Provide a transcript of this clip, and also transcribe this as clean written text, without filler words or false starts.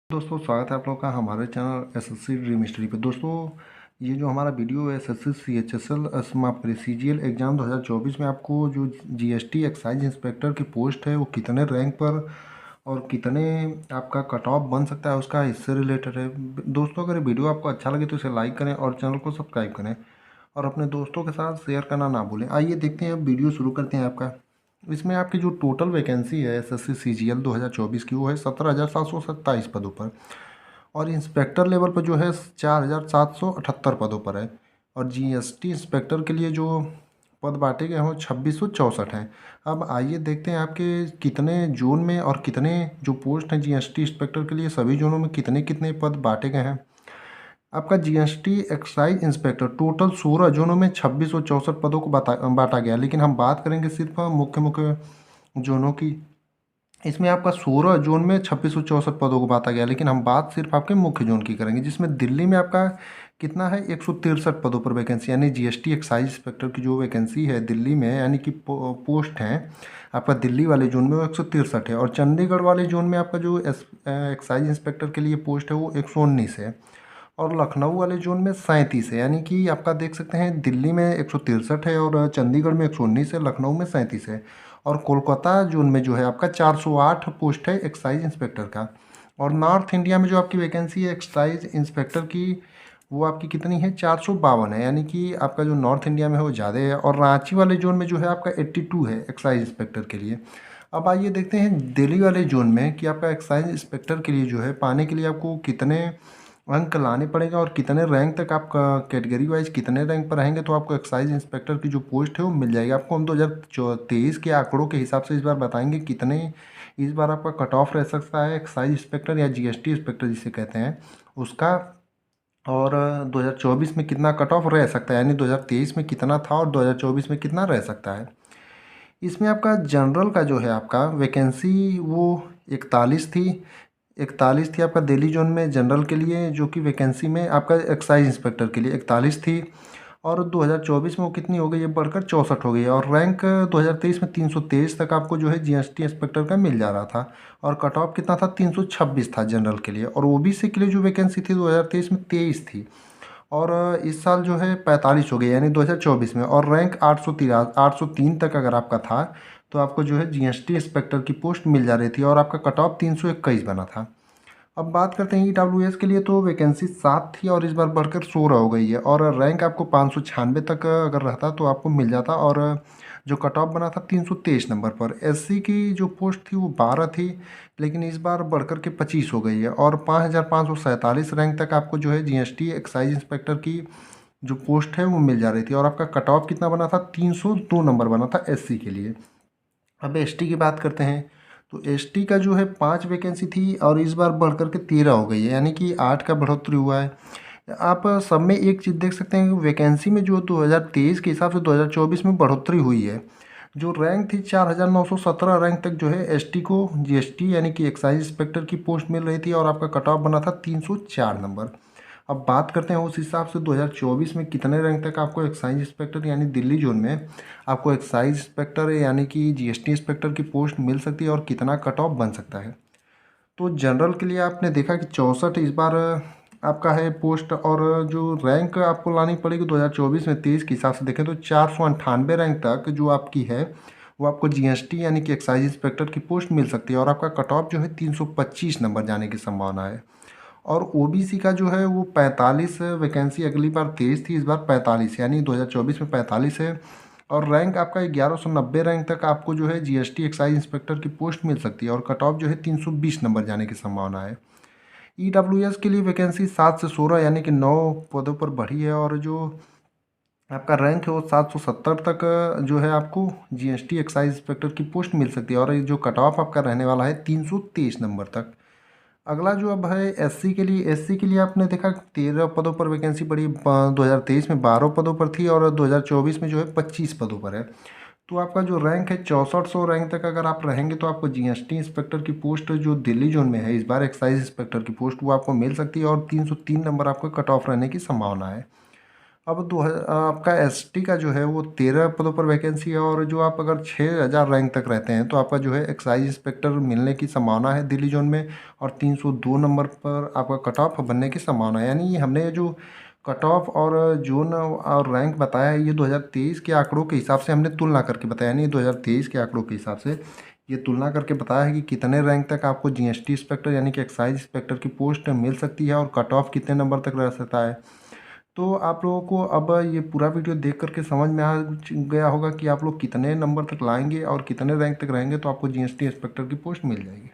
दोस्तों स्वागत है आप लोगों का हमारे चैनल एसएससी ड्रीम हिस्ट्री पे। दोस्तों ये जो हमारा वीडियो है एसएससी सीएचएसएल असमा प्रेसीजियल एग्ज़ाम 2024 में आपको जो जीएसटी एक्साइज इंस्पेक्टर की पोस्ट है वो कितने रैंक पर और कितने आपका कट ऑफ बन सकता है उसका इससे रिलेटेड है। दोस्तों अगर वीडियो आपको अच्छा लगे तो इसे लाइक करें और चैनल को सब्सक्राइब करें और अपने दोस्तों के साथ शेयर करना ना भूलें। आइए देखते हैं, अब वीडियो शुरू करते हैं आपका। इसमें आपकी जो टोटल वैकेंसी है एसएससी सीजीएल 2024 की वो है 17,727 पदों पर और इंस्पेक्टर लेवल पर जो है 4,778 पदों पर है। और जीएसटी इंस्पेक्टर के लिए जो पद बांटे गए हैं वो 2664 हैं। अब आइए देखते हैं आपके कितने जोन में और कितने जो पोस्ट हैं जीएसटी इंस्पेक्टर के लिए सभी जोनों में कितने कितने पद बांटे गए हैं। आपका जीएसटी एक्साइज इंस्पेक्टर टोटल 16 जोनों में 2664 पदों को बांटा गया, लेकिन हम बात करेंगे सिर्फ मुख्य मुख्य जोनों की। इसमें आपका 16 जोन में 2664 पदों को बांटा गया, लेकिन हम बात सिर्फ आपके मुख्य जोन की करेंगे, जिसमें दिल्ली में आपका कितना है 163 पदों पर वैकेंसी, यानी जीएसटी एक्साइज इंस्पेक्टर की जो वैकेंसी है दिल्ली में यानी कि पोस्ट हैं आपका दिल्ली वाले जोन में वो 163 है। और चंडीगढ़ वाले जोन में आपका जो एक्साइज इंस्पेक्टर के लिए पोस्ट है वो 119 है और लखनऊ वाले जोन में 37 है। यानी कि आपका देख सकते हैं दिल्ली में 163 है और चंडीगढ़ में 119 है, लखनऊ में 37 है और कोलकाता जोन में जो है आपका 408 पोस्ट है एक्साइज इंस्पेक्टर का। और नॉर्थ इंडिया में जो आपकी वैकेंसी है एक्साइज इंस्पेक्टर की वो आपकी कितनी है 452 है, यानी कि आपका जो नॉर्थ इंडिया में है वो ज़्यादा है। और रांची वाले जोन में जो है आपका 82 है एक्साइज इंस्पेक्टर के लिए। अब आइए देखते हैं दिल्ली वाले जोन में कि आपका एक्साइज इंस्पेक्टर के लिए जो है पाने के लिए आपको कितने अंक लाने पड़ेगा और कितने रैंक तक आप कैटेगरी वाइज कितने रैंक पर रहेंगे तो आपको एक्साइज इंस्पेक्टर की जो पोस्ट है वो मिल जाएगी। आपको हम 2023 के आंकड़ों के हिसाब से इस बार बताएंगे कितने इस बार आपका कट ऑफ रह सकता है एक्साइज इंस्पेक्टर या जीएसटी इंस्पेक्टर जिसे कहते हैं उसका, और 2024 में कितना कट ऑफ रह सकता है, यानी 2023 में कितना था और 2024 में कितना रह सकता है। इसमें आपका जनरल का जो है आपका वैकेंसी वो 41 थी आपका दिल्ली जोन में जनरल के लिए, जो कि वैकेंसी में आपका एक्साइज इंस्पेक्टर के लिए 41 थी। और 2024 में वो कितनी हो गई है बढ़कर 64 हो गई है। और रैंक 2023 में 323 तक आपको जो है जीएसटी इंस्पेक्टर का मिल जा रहा था और कट ऑफ कितना था 326 था जनरल के लिए। और ओबीसी के लिए जो वैकेंसी थी 2023 में 23 थी और इस साल जो है 45 हो गई यानी 2024 में। और रैंक 803 तक अगर आपका था तो आपको जो है जीएसटी इंस्पेक्टर की पोस्ट मिल जा रही थी और आपका कट ऑफ 321 बना था। अब बात करते हैं ईडब्ल्यूएस के लिए, तो वैकेंसी 7 थी और इस बार बढ़कर 16 हो गई है और रैंक आपको 596 तक अगर रहता तो आपको मिल जाता और जो कट ऑफ बना था 323 नंबर पर। एससी की जो पोस्ट थी वो 12 थी, लेकिन इस बार बढ़कर के 25 हो गई है और 5547 रैंक तक आपको जो है जीएसटी एक्साइज इंस्पेक्टर की जो पोस्ट है वो मिल जा रही थी और आपका कट ऑफ कितना बना था 302 नंबर बना था एससी के लिए। अब एसटी की बात करते हैं, तो एसटी का जो है 5 वैकेंसी थी और इस बार बढ़ कर के 13 हो गई है, यानी कि 8 का बढ़ोतरी हुआ है। आप सब में एक चीज़ देख सकते हैं कि वैकेंसी में जो 2023 के हिसाब से 2024 में बढ़ोतरी हुई है। जो रैंक थी 4,917 रैंक तक जो है एसटी को जीएसटी यानी कि एक्साइज इंस्पेक्टर की पोस्ट मिल रही थी और आपका कट ऑफ बना था 304 नंबर। अब बात करते हैं उस हिसाब से 2024 में कितने रैंक तक आपको एक्साइज इंस्पेक्टर यानी दिल्ली जोन में आपको एक्साइज इंस्पेक्टर यानी कि जीएसटी इंस्पेक्टर की पोस्ट मिल सकती है और कितना कट ऑफ बन सकता है। तो जनरल के लिए आपने देखा कि 64 इस बार आपका है पोस्ट और जो रैंक आपको लानी पड़ेगी 2024 में 23 के हिसाब से देखें तो 498 रैंक तक जो आपकी है वो आपको जीएसटी यानी कि एक्साइज इंस्पेक्टर की पोस्ट मिल सकती है और आपका कट ऑफ जो है 325 नंबर जाने की संभावना है। और ओबीसी का जो है वो 45 वैकेंसी अगली बार 23 थी, इस बार 45 यानी 2024 में 45 है और रैंक आपका 1190 रैंक तक आपको जो है जीएसटी एक्साइज इंस्पेक्टर की पोस्ट मिल सकती है और कट ऑफ जो है 320 नंबर जाने की संभावना है। ईडब्ल्यूएस के लिए वैकेंसी 7 से 16 यानी कि 9 पदों पर बढ़ी है और जो आपका रैंक है वो 770 तक जो है आपको जीएसटी एक्साइज इंस्पेक्टर की पोस्ट मिल सकती है और ये जो कट ऑफ आपका रहने वाला है 323 नंबर तक। अगला जो अब है एससी के लिए आपने देखा 13 पदों पर वैकेंसी बढ़ी, 2023 में 12 पदों पर थी और 2024 में जो है 25 पदों पर है। तो आपका जो रैंक है 6400 रैंक तक अगर आप रहेंगे तो आपको जीएसटी इंस्पेक्टर की पोस्ट जो दिल्ली जोन में है इस बार एक्साइज इंस्पेक्टर की पोस्ट वो आपको मिल सकती है और 303 नंबर आपका कट ऑफ रहने की संभावना है। अब आपका एसटी का जो है वो 13 पदों पर वैकेंसी है, और जो आप अगर 6000 रैंक तक रहते हैं तो आपका जो है एक्साइज इंस्पेक्टर मिलने की संभावना है दिल्ली जोन में, और 302 नंबर पर आपका कट ऑफ बनने की संभावना है। यानी हमने जो कट ऑफ और जोन और रैंक बताया है, ये 2023 के आंकड़ों के हिसाब से हमने तुलना करके बताया, नहीं 2023 के आंकड़ों के हिसाब से ये तुलना करके बताया है कि कितने रैंक तक आपको जीएसटी इंस्पेक्टर यानी कि एक्साइज इंस्पेक्टर की पोस्ट मिल सकती है, और कट ऑफ कितने नंबर तक रह सकता है। तो आप लोगों को अब ये पूरा वीडियो देख करके समझ में आ गया होगा कि आप लोग कितने नंबर तक लाएंगे और कितने रैंक तक रहेंगे तो आपको जीएसटी इंस्पेक्टर की पोस्ट मिल जाएगी।